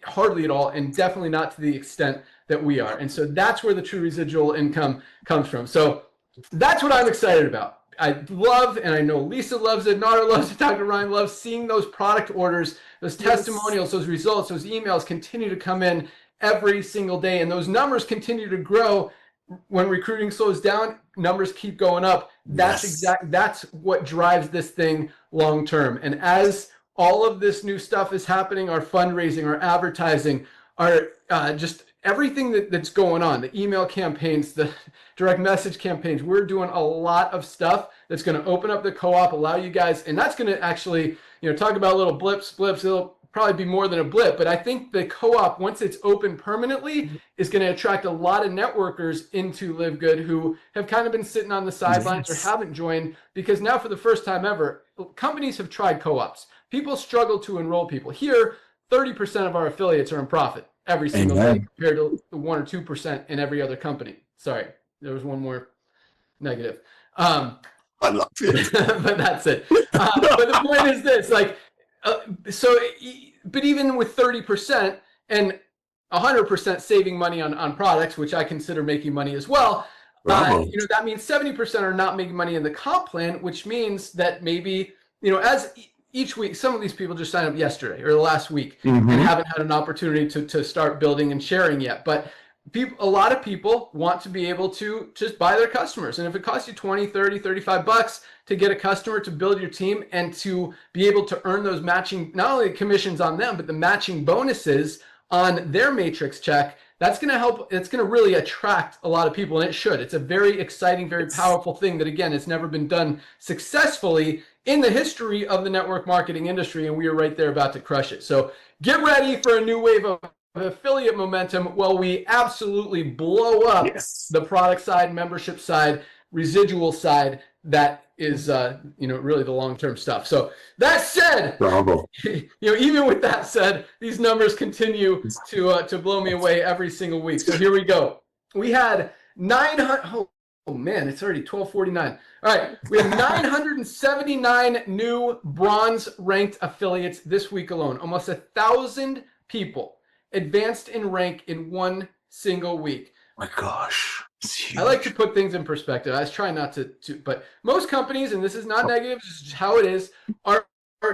hardly at all, and definitely not to the extent that we are. And so that's where the true residual income comes from. So that's what I'm excited about. I love, and I know Lisa loves it, Nara loves it, Dr. Ryan loves seeing those product orders, those testimonials, those results, those emails continue to come in every single day. And those numbers continue to grow. When recruiting slows down, numbers keep going up. That's what drives this thing long term. And as all of this new stuff is happening, our fundraising, our advertising, our just everything that's going on, the email campaigns, the direct message campaigns, we're doing a lot of stuff that's going to open up the co-op, allow you guys, and that's going to actually, talk about little blips, it'll probably be more than a blip, but I think the co-op, once it's open permanently, is going to attract a lot of networkers into LiveGood who have kind of been sitting on the sidelines or haven't joined, because now for the first time ever, companies have tried co-ops. People struggle to enroll people. Here, 30% of our affiliates are in profit every single day compared to the 1 or 2% in every other company. Sorry, there was one more negative. I love it. But that's it. But the point is this, but even with 30% and 100% saving money on products, which I consider making money as well, that means 70% are not making money in the comp plan, which means that maybe, as each week, some of these people just signed up yesterday or the last week and haven't had an opportunity to start building and sharing yet. But a lot of people want to be able to just buy their customers. And if it costs you 20, 30, 35 bucks to get a customer to build your team and to be able to earn those matching, not only commissions on them, but the matching bonuses on their matrix check, that's going to help. It's going to really attract a lot of people, and it should. It's a very exciting, very powerful thing that, again, it's never been done successfully in the history of the network marketing industry, and we are right there about to crush it. So get ready for a new wave of affiliate momentum while we absolutely blow up the product side, membership side, residual side. That is, really the long-term stuff. So that said, even with that said, these numbers continue to blow me away every single week. So here we go. We had 900. Oh man, it's already 12:49. All right, we have 979 new bronze-ranked affiliates this week alone. Almost 1,000 people advanced in rank in one single week. My gosh. I like to put things in perspective. I was trying not to, but most companies, and this is not negative, this is how it is, are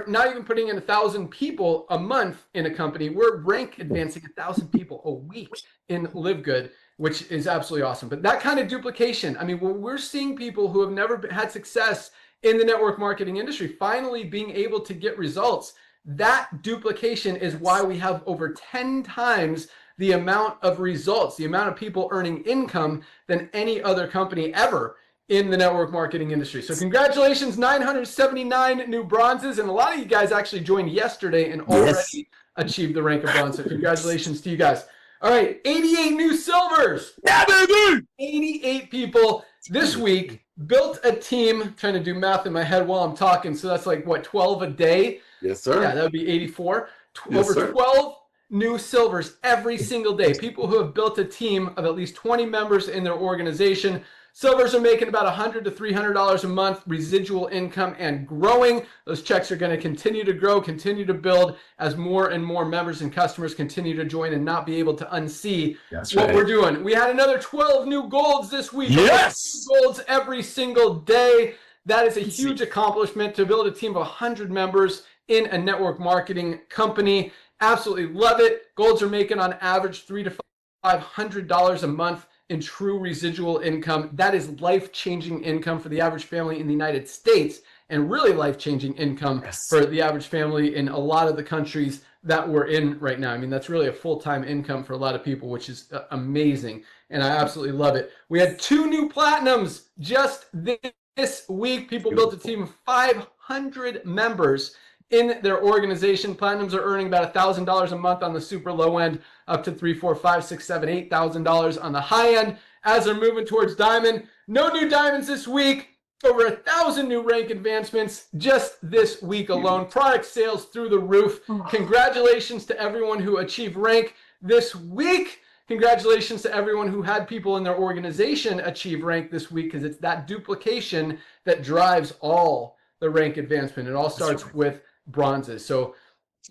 not even putting in 1,000 people a month in a company. We're rank advancing 1,000 people a week in LiveGood, which is absolutely awesome. But that kind of duplication, I mean, when we're seeing people who have never had success in the network marketing industry finally being able to get results, that duplication is why we have over 10 times the amount of results, the amount of people earning income than any other company ever in the network marketing industry. So congratulations, 979 new bronzes, and a lot of you guys actually joined yesterday and already achieved the rank of bronze. So congratulations to you guys. All right, 88 new silvers. Yeah, baby! 88 people this week built a team. Trying to do math in my head while I'm talking. So that's like, what, 12 a day? Yes, sir. Yeah, that would be 84. Yes, over sir. 12 new silvers every single day. People who have built a team of at least 20 members in their organization. Silvers are making about $100 to $300 a month, residual income and growing. Those checks are going to continue to grow, continue to build as more and more members and customers continue to join and not be able to unsee what we're doing. We had another 12 new golds this week. Yes! Golds every single day. That is a huge accomplishment to build a team of 100 members in a network marketing company. Absolutely love it. Golds are making on average $300 to $500 a month in true residual income. That is life-changing income for the average family in the United States, and really life-changing income for the average family in a lot of the countries that we're in right now. I mean, that's really a full-time income for a lot of people, which is amazing, and I absolutely love it. We had 2 new platinums just this week. People built a team of 500 members in their organization. Platinums are earning about $1,000 a month on the super low end, up to $3,000, $4,000, $6,000, $7,000, $8,000 on the high end. As they're moving towards diamond, no new diamonds this week. Over 1,000 new rank advancements just this week alone. Product sales through the roof. Congratulations to everyone who achieved rank this week. Congratulations to everyone who had people in their organization achieve rank this week, because it's that duplication that drives all the rank advancement. It all starts with bronzes. So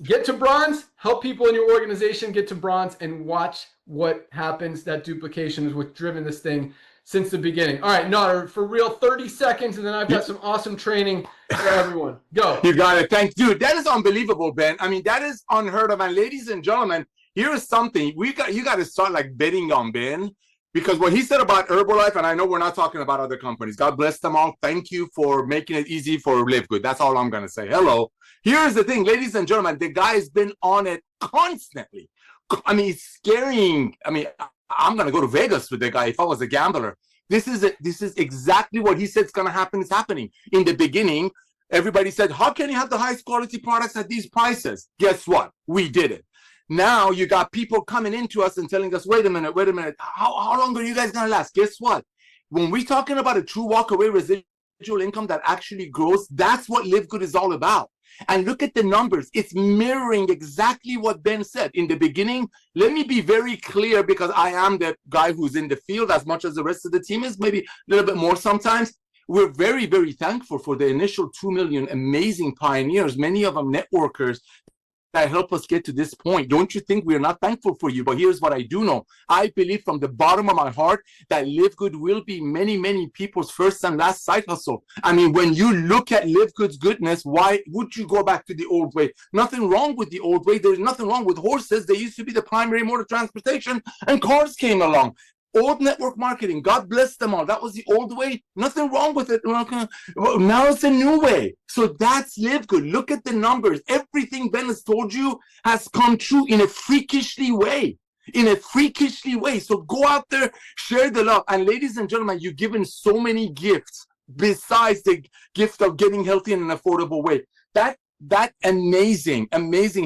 get to bronze, help people in your organization get to bronze, and watch what happens. That duplication is what's driven this thing since the beginning. All right, Nader, for real, 30 seconds, and then I've got some awesome training for everyone. Go. You got it. Thanks, dude. That is unbelievable, Ben. I mean, that is unheard of. And ladies and gentlemen, here is something you got to start like betting on Ben, because what he said about Herbalife, and I know we're not talking about other companies. God bless them all. Thank you for making it easy for LiveGood. That's all I'm gonna say. Hello. Here's the thing, ladies and gentlemen, the guy's been on it constantly. I mean, it's scaring. I mean, I'm gonna go to Vegas with the guy if I was a gambler. This is exactly what he said is gonna happen. It's happening. In the beginning, everybody said, how can you have the highest quality products at these prices? Guess what? We did it. Now you got people coming into us and telling us, wait a minute, how long are you guys gonna last? Guess what? When we're talking about a true walk-away residual income that actually grows, that's what LiveGood is all about. And look at the numbers. It's mirroring exactly what Ben said. In the beginning, let me be very clear, because I am the guy who's in the field as much as the rest of the team is, maybe a little bit more sometimes. We're very, very thankful for the initial 2 million amazing pioneers, many of them networkers, that help us get to this point. Don't you think we're not thankful for you? But here's what I do know. I believe from the bottom of my heart that LiveGood will be many, many people's first and last side hustle. I mean, when you look at LiveGood's goodness, why would you go back to the old way? Nothing wrong with the old way. There's nothing wrong with horses. They used to be the primary mode of transportation, and cars came along. Old network marketing, God bless them all. That was the old way. Nothing wrong with it. Now it's a new way. So that's LiveGood. Look at the numbers. Everything Ben has told you has come true in a freakishly way. In a freakishly way. So go out there, share the love. And ladies and gentlemen, you've given so many gifts besides the gift of getting healthy in an affordable way. That amazing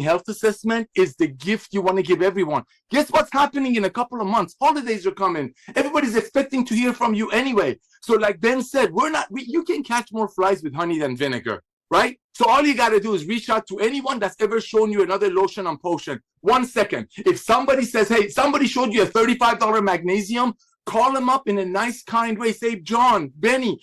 health assessment is the gift you want to give everyone. Guess what's happening in a couple of months? Holidays are coming. Everybody's expecting to hear from you anyway. So like Ben said, you can catch more flies with honey than vinegar, right? So all you got to do is reach out to anyone that's ever shown you another lotion and potion. 1 second. If somebody says, hey, somebody showed you a $35 magnesium, call them up in a nice, kind way. Say, John, Benny,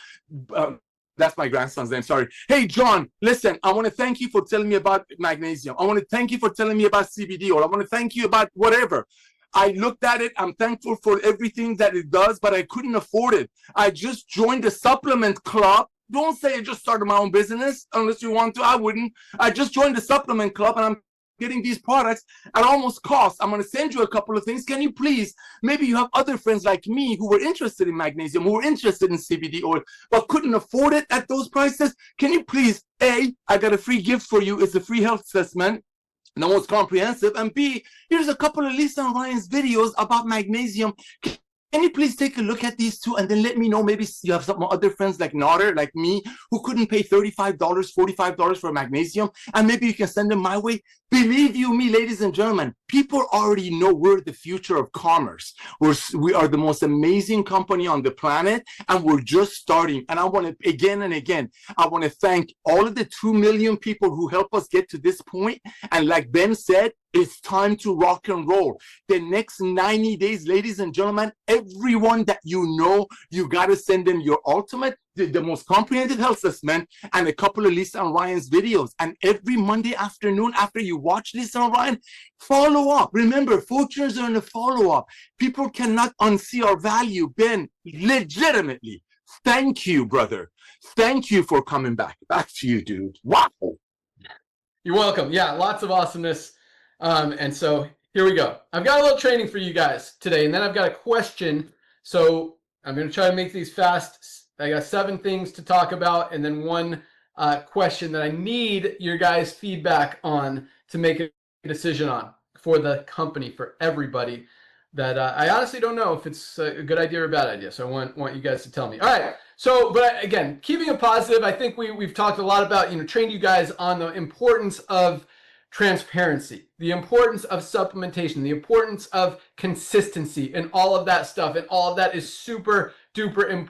that's my grandson's name, sorry. Hey, John, listen, I want to thank you for telling me about magnesium. I want to thank you for telling me about CBD oil. I want to thank you about whatever. I looked at it. I'm thankful for everything that it does, but I couldn't afford it. I just joined the supplement club. Don't say I just started my own business unless you want to. I wouldn't. I just joined the supplement club, and I'm getting these products at almost cost. I'm going to send you a couple of things. Can you please, maybe you have other friends like me who were interested in magnesium, who were interested in CBD oil, but couldn't afford it at those prices. Can you please, A, I got a free gift for you. It's a free health assessment. No one's comprehensive. And B, here's a couple of Lisa and Ryan's videos about magnesium. Can you please take a look at these two and then let me know, maybe you have some other friends like Nader, like me, who couldn't pay $35, $45 for magnesium, and maybe you can send them my way. Believe you me, ladies and gentlemen, people already know we're the future of commerce. We are the most amazing company on the planet, and we're just starting. And I want to, again and again, I want to thank all of the 2 million people who help us get to this point. And like Ben said, It's time to rock and roll. The next 90 days, ladies and gentlemen, everyone that you know, you got to send them your ultimate, the most comprehensive health assessment, and a couple of Lisa and Ryan's videos. And every Monday afternoon, after you watch Lisa and Ryan, follow up. Remember, fortunes are in a follow-up. People cannot unsee our value. Ben, legitimately, thank you, brother. Thank you for coming back. Back to you, dude. Wow. You're welcome. Yeah, lots of awesomeness. And so here we go. I've got a little training for you guys today, and then I've got a question. So I'm going to try to make these fast. I got 7 things to talk about, and then one question that I need your guys' feedback on to make a decision on for the company, for everybody, that I honestly don't know if it's a good idea or a bad idea. So I want you guys to tell me. All right. So, but again, keeping it positive, I think we've talked a lot about, trained you guys on the importance of transparency, the importance of supplementation, the importance of consistency, and all of that stuff. And all of that is super duper important.